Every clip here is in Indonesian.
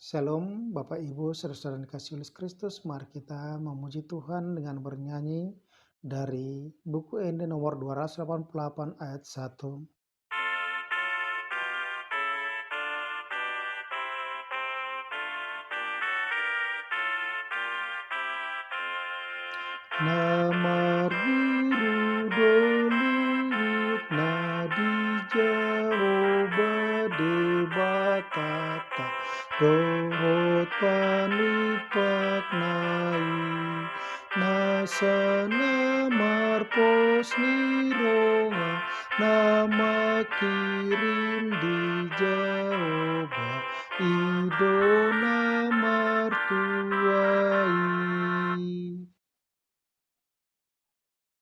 Shalom Bapak Ibu saudara-saudara yang dikasihi oleh Kristus. Mari kita memuji Tuhan dengan bernyanyi dari buku Ende nomor 288 ayat 1. Namar guru dolut nadi Jehovah debatata dohot panipak nai nasa namar pos niroha nama kirim di Jehovah ido namar tuai.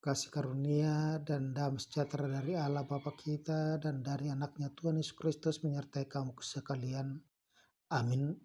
Kasih karunia dan damai sejahtera dari Allah Bapa kita dan dari anaknya Tuhan Yesus Kristus menyertai kamu sekalian. Amin.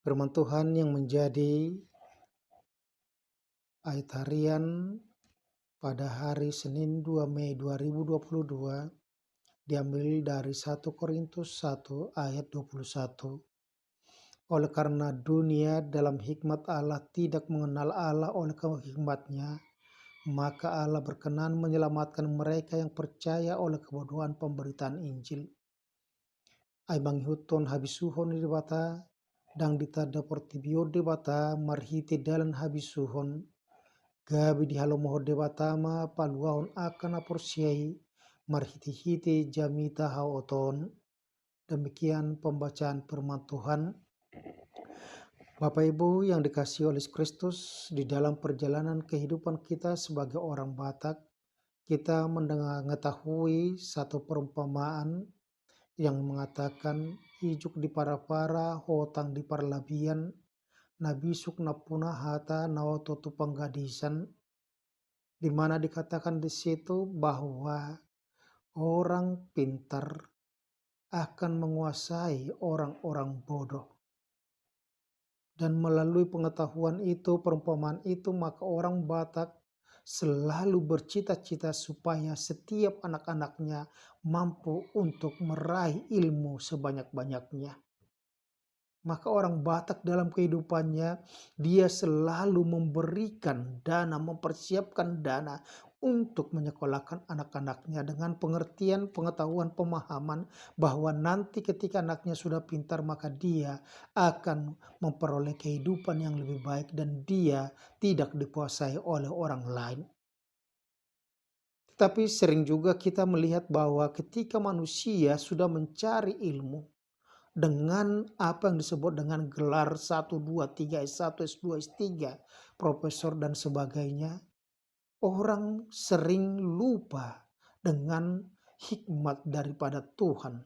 Firman Tuhan yang menjadi ayat harian pada hari Senin 2 Mei 2022 diambil dari 1 Korintus 1 ayat 21. Oleh karena dunia dalam hikmat Allah tidak mengenal Allah oleh hikmatnya, maka Allah berkenan menyelamatkan mereka yang percaya oleh kebodohan pemberitaan Injil. Ai manghuton habisuhon di bata, dang ditada portibio de bata, marhiti dalan habisuhon, gabi di halomoho de bata ma paluahon akan aporsiai, marhiti-hiti jamita haoton. Demikian pembacaan firman Tuhan. Bapak Ibu yang dikasihi oleh Kristus, di dalam perjalanan kehidupan kita sebagai orang Batak, kita mengetahui satu perumpamaan yang mengatakan ijuk di para-para, hotang di parlabian, nabisuk napuna hata naototu penggadisan, di mana dikatakan di situ bahwa orang pintar akan menguasai orang-orang bodoh. Dan melalui pengetahuan itu, perumpamaan itu, maka orang Batak selalu bercita-cita supaya setiap anak-anaknya mampu untuk meraih ilmu sebanyak-banyaknya. Maka orang Batak dalam kehidupannya, dia selalu memberikan dana, mempersiapkan dana untuk menyekolahkan anak-anaknya dengan pengertian, pengetahuan, pemahaman bahwa nanti ketika anaknya sudah pintar maka dia akan memperoleh kehidupan yang lebih baik dan dia tidak dikuasai oleh orang lain. Tetapi sering juga kita melihat bahwa ketika manusia sudah mencari ilmu dengan apa yang disebut dengan gelar 1, 2, 3, S1, S2, S3, profesor dan sebagainya, orang sering lupa dengan hikmat daripada Tuhan.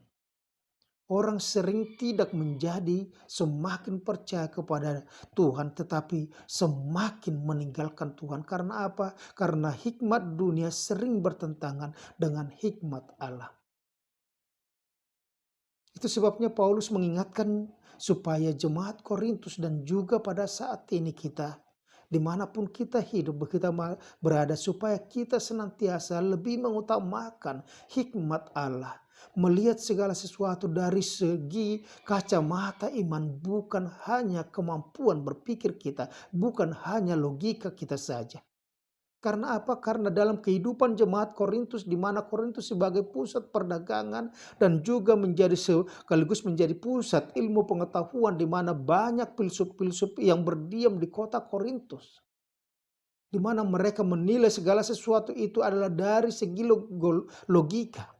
Orang sering tidak menjadi semakin percaya kepada Tuhan, tetapi semakin meninggalkan Tuhan. Karena apa? Karena hikmat dunia sering bertentangan dengan hikmat Allah. Itu sebabnya Paulus mengingatkan supaya jemaat Korintus dan juga pada saat ini kita, dimanapun kita hidup, kita berada, supaya kita senantiasa lebih mengutamakan hikmat Allah. Melihat segala sesuatu dari segi kacamata iman, bukan hanya kemampuan berpikir kita, bukan hanya logika kita saja. Karena apa? Karena dalam kehidupan jemaat Korintus, di mana Korintus sebagai pusat perdagangan dan juga menjadi sekaligus menjadi pusat ilmu pengetahuan, di mana banyak filsuf-filsuf yang berdiam di kota Korintus, di mana mereka menilai segala sesuatu itu adalah dari segi logika.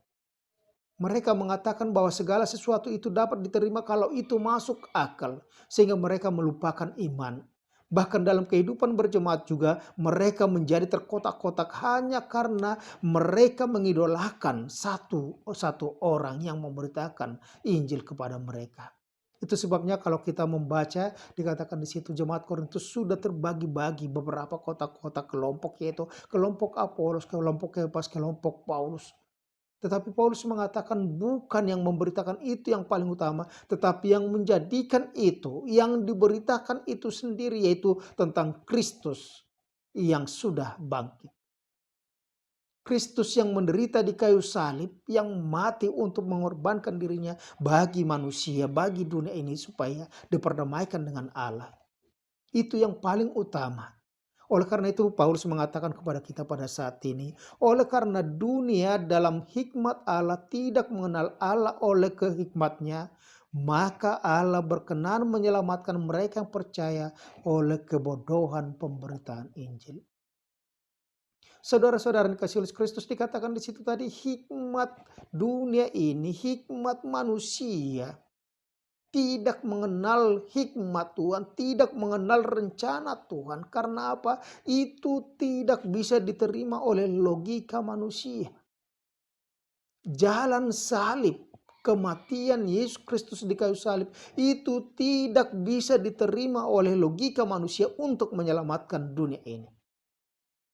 Mereka mengatakan bahwa segala sesuatu itu dapat diterima kalau itu masuk akal, sehingga mereka melupakan iman. Bahkan dalam kehidupan berjemaat juga mereka menjadi terkotak-kotak hanya karena mereka mengidolakan satu orang yang memberitakan Injil kepada mereka. Itu sebabnya kalau kita membaca, dikatakan di situ jemaat Korintus sudah terbagi-bagi beberapa kotak-kotak kelompok, yaitu kelompok Apolos, kelompok Kefas, kelompok Paulus. Tetapi Paulus mengatakan bukan yang memberitakan itu yang paling utama, tetapi yang menjadikan itu, yang diberitakan itu sendiri, yaitu tentang Kristus yang sudah bangkit. Kristus yang menderita di kayu salib, yang mati untuk mengorbankan dirinya bagi manusia, bagi dunia ini supaya diperdamaikan dengan Allah. Itu yang paling utama. Oleh karena itu Paulus mengatakan kepada kita pada saat ini, oleh karena dunia dalam hikmat Allah tidak mengenal Allah oleh kehikmatnya, maka Allah berkenan menyelamatkan mereka yang percaya oleh kebodohan pemberitaan Injil. Saudara-saudara yang kasih Yesus Kristus, dikatakan di situ tadi, hikmat dunia ini, hikmat manusia tidak mengenal hikmat Tuhan, tidak mengenal rencana Tuhan. Karena apa? Itu tidak bisa diterima oleh logika manusia. Jalan salib, kematian Yesus Kristus di kayu salib, itu tidak bisa diterima oleh logika manusia untuk menyelamatkan dunia ini.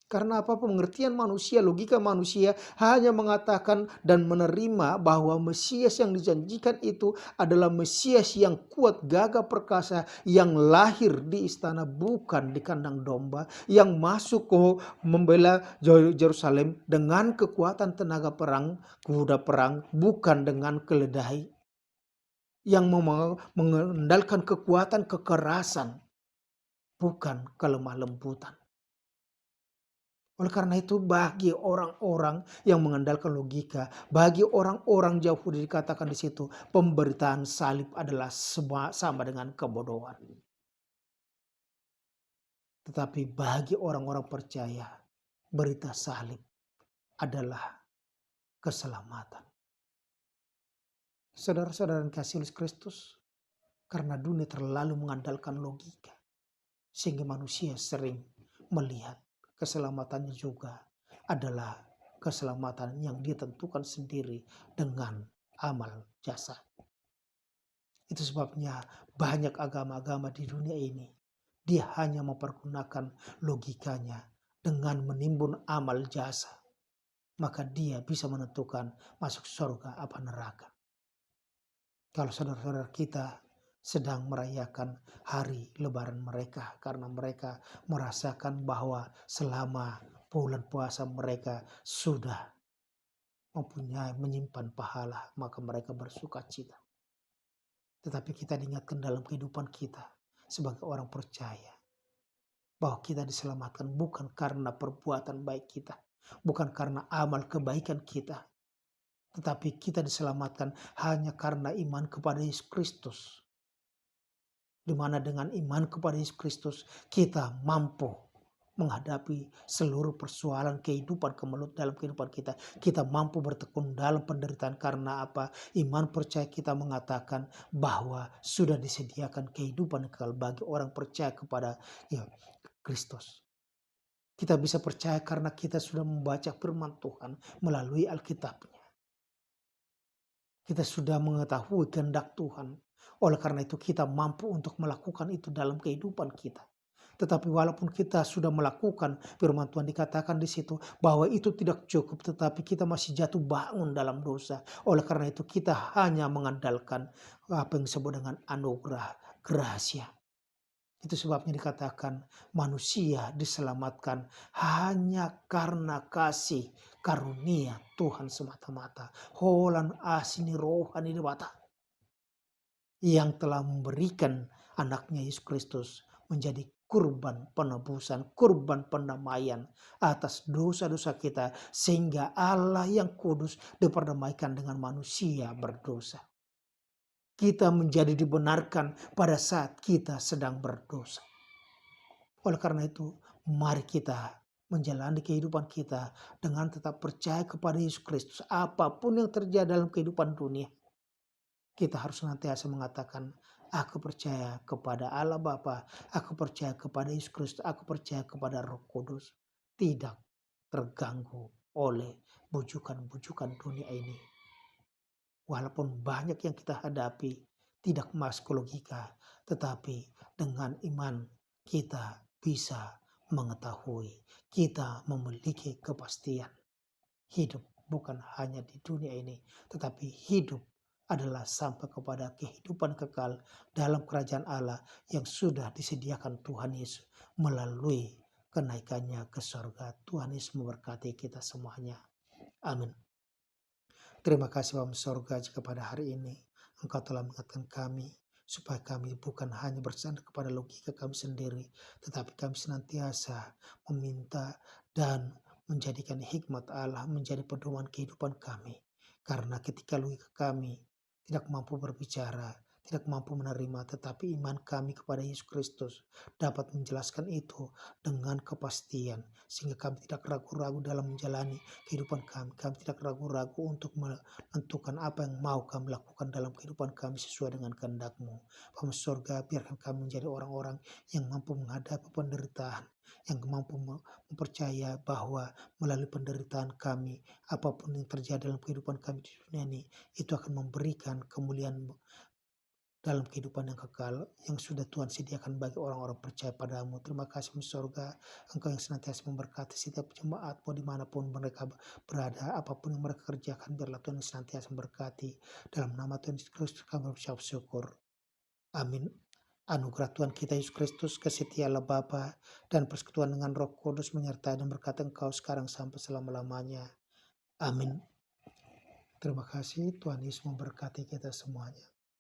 Karena apa? Pengertian manusia, logika manusia hanya mengatakan dan menerima bahwa Mesias yang dijanjikan itu adalah Mesias yang kuat, gagah perkasa, yang lahir di istana bukan di kandang domba, yang masuk ke membela Yerusalem dengan kekuatan tenaga perang, kuda perang, bukan dengan keledai, yang mengandalkan kekuatan kekerasan, bukan kelemah lembutan. Oleh karena itu bagi orang-orang yang mengandalkan logika, bagi orang-orang Yahudi dikatakan di situ, pemberitaan salib adalah sama dengan kebodohan. Tetapi bagi orang-orang percaya, berita salib adalah keselamatan. Saudara-saudara yang kasih Yesus Kristus, karena dunia terlalu mengandalkan logika, sehingga manusia sering melihat keselamatannya juga adalah keselamatan yang ditentukan sendiri dengan amal jasa. Itu sebabnya banyak agama-agama di dunia ini, dia hanya mempergunakan logikanya dengan menimbun amal jasa. Maka dia bisa menentukan masuk surga apa neraka. Kalau saudara-saudara kita sedang merayakan hari lebaran mereka karena mereka merasakan bahwa selama bulan puasa mereka sudah menyimpan pahala, maka mereka bersuka cita. Tetapi kita diingatkan dalam kehidupan kita sebagai orang percaya bahwa kita diselamatkan bukan karena perbuatan baik kita, bukan karena amal kebaikan kita, tetapi kita diselamatkan hanya karena iman kepada Yesus Kristus. Di mana dengan iman kepada Yesus Kristus kita mampu menghadapi seluruh persoalan kehidupan kemelut dalam kehidupan kita. Kita mampu bertekun dalam penderitaan karena apa? Iman percaya kita mengatakan bahwa sudah disediakan kehidupan kekal bagi orang percaya kepada Kristus. Kita bisa percaya karena kita sudah membaca firman Tuhan melalui Alkitabnya. Kita sudah mengetahui kehendak Tuhan. Oleh karena itu kita mampu untuk melakukan itu dalam kehidupan kita. Tetapi walaupun kita sudah melakukan, firman Tuhan dikatakan di situ bahwa itu tidak cukup, tetapi kita masih jatuh bangun dalam dosa. Oleh karena itu kita hanya mengandalkan apa yang disebut dengan anugerah, gracia. Itu sebabnya dikatakan manusia diselamatkan hanya karena kasih karunia Tuhan semata-mata. Holan asini rohani dewata yang telah memberikan anaknya Yesus Kristus menjadi kurban penebusan, kurban pendamaian atas dosa-dosa kita, sehingga Allah yang kudus diperdamaikan dengan manusia berdosa. Kita menjadi dibenarkan pada saat kita sedang berdosa. Oleh karena itu, mari kita menjalani kehidupan kita dengan tetap percaya kepada Yesus Kristus. Apapun yang terjadi dalam kehidupan dunia, kita harus senantiasa mengatakan, aku percaya kepada Allah Bapa, aku percaya kepada Yesus Kristus, aku percaya kepada Roh Kudus. Tidak terganggu oleh bujukan-bujukan dunia ini. Walaupun banyak yang kita hadapi, tidak masuk logika, tetapi dengan iman kita bisa mengetahui, kita memiliki kepastian. Hidup bukan hanya di dunia ini, tetapi hidup adalah sampai kepada kehidupan kekal dalam kerajaan Allah yang sudah disediakan Tuhan Yesus melalui kenaikannya ke surga. Tuhan Yesus memberkati kita semuanya. Amin. Terima kasih Bapa Sorga jika pada hari ini Engkau telah mengingatkan kami supaya kami bukan hanya bersandar kepada logika kami sendiri, tetapi kami senantiasa meminta dan menjadikan hikmat Allah menjadi pedoman kehidupan kami. Karena ketika logika kami tidak mampu berbicara, tidak mampu menerima, tetapi iman kami kepada Yesus Kristus dapat menjelaskan itu dengan kepastian, sehingga kami tidak ragu-ragu dalam menjalani kehidupan kami. Kami tidak ragu-ragu untuk menentukan apa yang mau kami lakukan dalam kehidupan kami sesuai dengan kehendak-Mu. Bapa Surga, biarkan kami menjadi orang-orang yang mampu menghadapi penderitaan, yang mampu mempercaya bahwa melalui penderitaan kami, apapun yang terjadi dalam kehidupan kami di dunia ini, itu akan memberikan kemuliaan dalam kehidupan yang kekal yang sudah Tuhan sediakan bagi orang-orang percaya padamu. Terima kasih di surga, Engkau yang senantiasa memberkati setiap jemaatmu dimanapun mereka berada, apapun yang mereka kerjakan, biarlah Tuhan yang senantiasa memberkati. Dalam nama Tuhan Yesus Kristus kami berucap syukur. Amin. Anugerah Tuhan kita Yesus Kristus, kasih Allah Bapa, dan persekutuan dengan Roh Kudus menyertai dan berkata Engkau sekarang sampai selama-lamanya. Amin. Terima kasih, Tuhan Yesus memberkati kita semuanya.